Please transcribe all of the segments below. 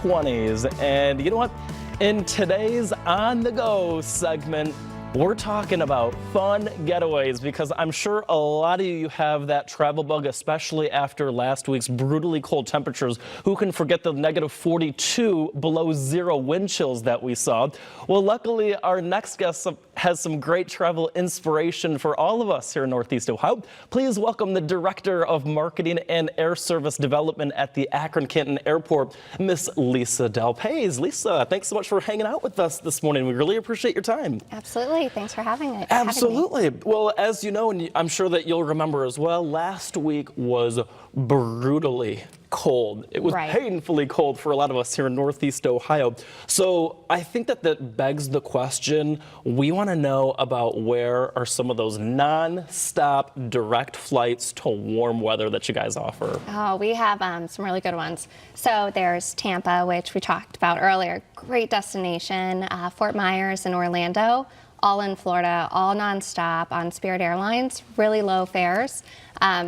20s. And you know what? In today's On The Go segment, we're talking about fun getaways because I'm sure a lot of you have that travel bug, especially after last week's brutally cold temperatures. Who can forget the negative 42 below zero wind chills that we saw? Well, luckily, our next guest has some great travel inspiration for all of us here in Northeast Ohio. Please welcome the Director of Marketing and Air Service Development at the Akron Canton Airport, Miss Lisa Delpays. Lisa, thanks so much for hanging out with us this morning. We really appreciate your time. Absolutely. Thanks for having me. Absolutely. Well, as you know, and I'm sure that you'll remember as well, last week was brutally cold. It was painfully cold for a lot of us here in Northeast Ohio. So I think that begs the question, we want to know about where are some of those non-stop direct flights to warm weather that you guys offer? Oh, we have some really good ones. So there's Tampa, which we talked about earlier. Great destination. Fort Myers and Orlando, all in Florida, all nonstop on Spirit Airlines, really low fares.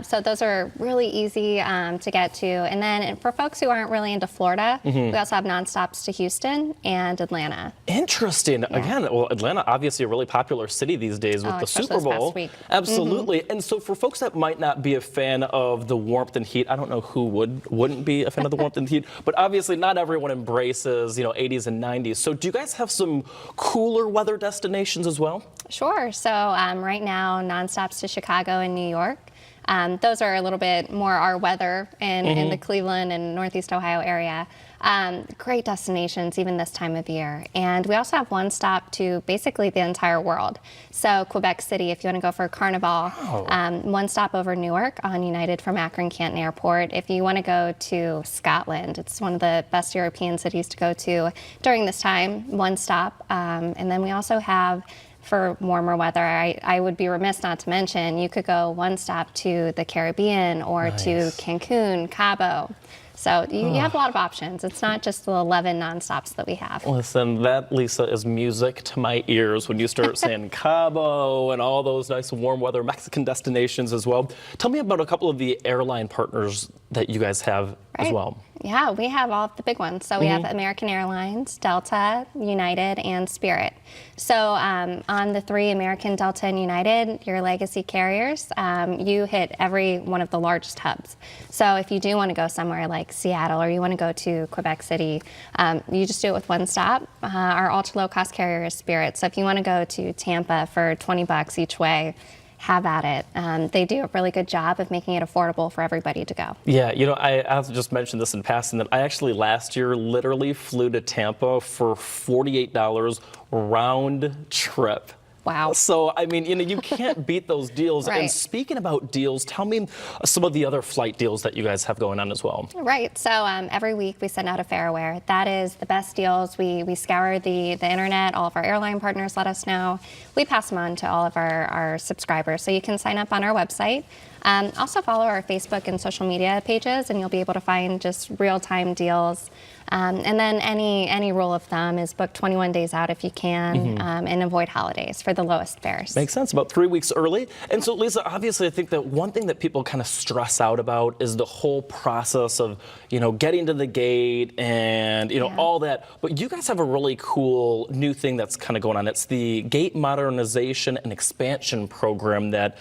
So those are really easy to get to. And then for folks who aren't really into Florida, we also have nonstops to Houston and Atlanta. Interesting. Yeah. Again, well, Atlanta, obviously a really popular city these days with the Super Bowl. This past week. Absolutely. And so for folks that might not be a fan of the warmth and heat, I don't know who wouldn't be a fan of the warmth and heat, but obviously not everyone embraces, 80s and 90s. So do you guys have some cooler weather destinations as well? Sure. So right now, nonstops to Chicago and New York. Those are a little bit more our weather in the Cleveland and Northeast Ohio area. Great destinations even this time of year. And we also have one stop to basically the entire world. So Quebec City, if you want to go for Carnival, one stop over Newark on United from Akron Canton Airport. If you want to go to Scotland, it's one of the best European cities to go to during this time, one stop. And then we also have, for warmer weather, I would be remiss not to mention, you could go one stop to the Caribbean or to Cancun, Cabo. So you have a lot of options. It's not just the 11 nonstops that we have. Listen, that, Lisa, is music to my ears when you start saying Cabo and all those nice warm weather Mexican destinations as well. Tell me about a couple of the airline partners that you guys have as well. Yeah, we have all of the big ones. So we have American Airlines, Delta, United, and Spirit. So on the three, American, Delta, and United, your legacy carriers, you hit every one of the largest hubs. So if you do want to go somewhere like Seattle or you want to go to Quebec City, you just do it with one stop. Our ultra low cost carrier is Spirit. So if you want to go to Tampa for $20 each way, have at it. They do a really good job of making it affordable for everybody to go. Yeah, I have to just mention this in passing that I actually last year literally flew to Tampa for $48 round trip. Wow. So, I mean, you can't beat those deals. And speaking about deals, tell me some of the other flight deals that you guys have going on as well. Right. So every week we send out a fare aware. That is the best deals. We scour the internet. All of our airline partners let us know. We pass them on to all of our subscribers. So you can sign up on our website. Also follow our Facebook and social media pages, and you'll be able to find just real-time deals. And then any rule of thumb is book 21 days out if you can, and avoid holidays for the lowest fares. Makes sense, about 3 weeks early. And so, Lisa, obviously I think that one thing that people kind of stress out about is the whole process of, getting to the gate and, all that. But you guys have a really cool new thing that's kind of going on. It's the gate modernization and expansion program that,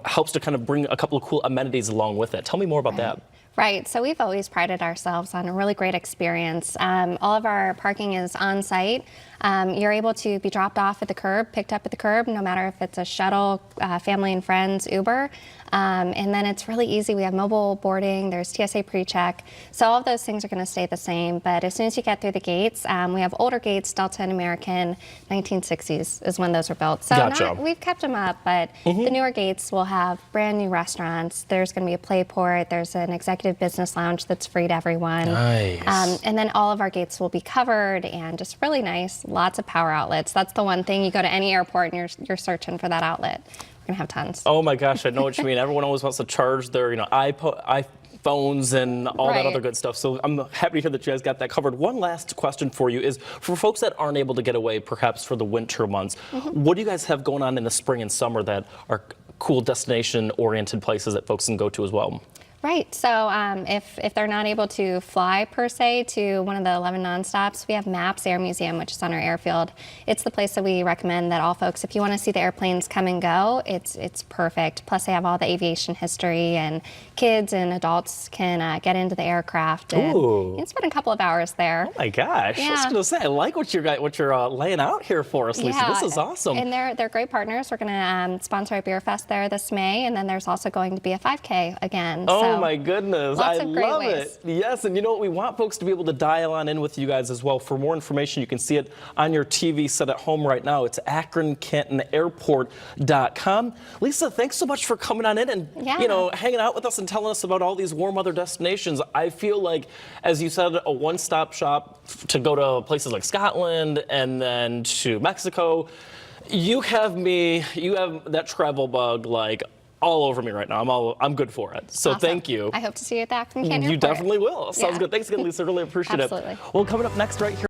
helps to kind of bring a couple of cool amenities along with it. Tell me more about that. Right. So we've always prided ourselves on a really great experience. All of our parking is on site. You're able to be dropped off at the curb, picked up at the curb, no matter if it's a shuttle, family and friends, Uber. And then it's really easy. We have mobile boarding. There's TSA pre-check. So all of those things are going to stay the same. But as soon as you get through the gates, we have older gates, Delta and American, 1960s is when those were built. So we've kept them up, but the newer gates will have brand new restaurants. There's going to be a Playport. There's an executive business lounge that's free to everyone. Nice. And then all of our gates will be covered and just really nice. Lots of power outlets. That's the one thing. You go to any airport and you're searching for that outlet. We're gonna have tons. Oh my gosh, I know what you mean. Everyone always wants to charge their, iPhones and all that other good stuff. So I'm happy to hear that you guys got that covered. One last question for you is, for folks that aren't able to get away, perhaps for the winter months, what do you guys have going on in the spring and summer that are cool destination-oriented places that folks can go to as well? Right. So if they're not able to fly per se to one of the 11 nonstops, we have MAPS Air Museum, which is on our airfield. It's the place that we recommend that all folks, if you want to see the airplanes come and go, it's perfect. Plus, they have all the aviation history, and kids and adults can get into the aircraft and you can spend a couple of hours there. Oh my gosh! Yeah. I was going to say, I like what you're laying out here for us, Lisa. Yeah. This is awesome. And they're great partners. We're going to sponsor a beer fest there this May, and then there's also going to be a 5K again. Oh my goodness, lots I of great love ways. it. Yes, and you know what? We want folks to be able to dial on in with you guys as well. For more information, you can see it on your TV set at home right now. It's AkronCantonAirport.com. Lisa, thanks so much for coming on in and hanging out with us and telling us about all these warm weather destinations. I feel like, as you said, a one-stop shop to go to places like Scotland and then to Mexico. You have that travel bug like all over me right now. I'm good for it. So Awesome. Thank you. I hope to see you at the Akron Canton You Airport. definitely will. Sounds Yeah. good. Thanks again, Lisa. Really appreciate Absolutely. it. Well, coming up next right here.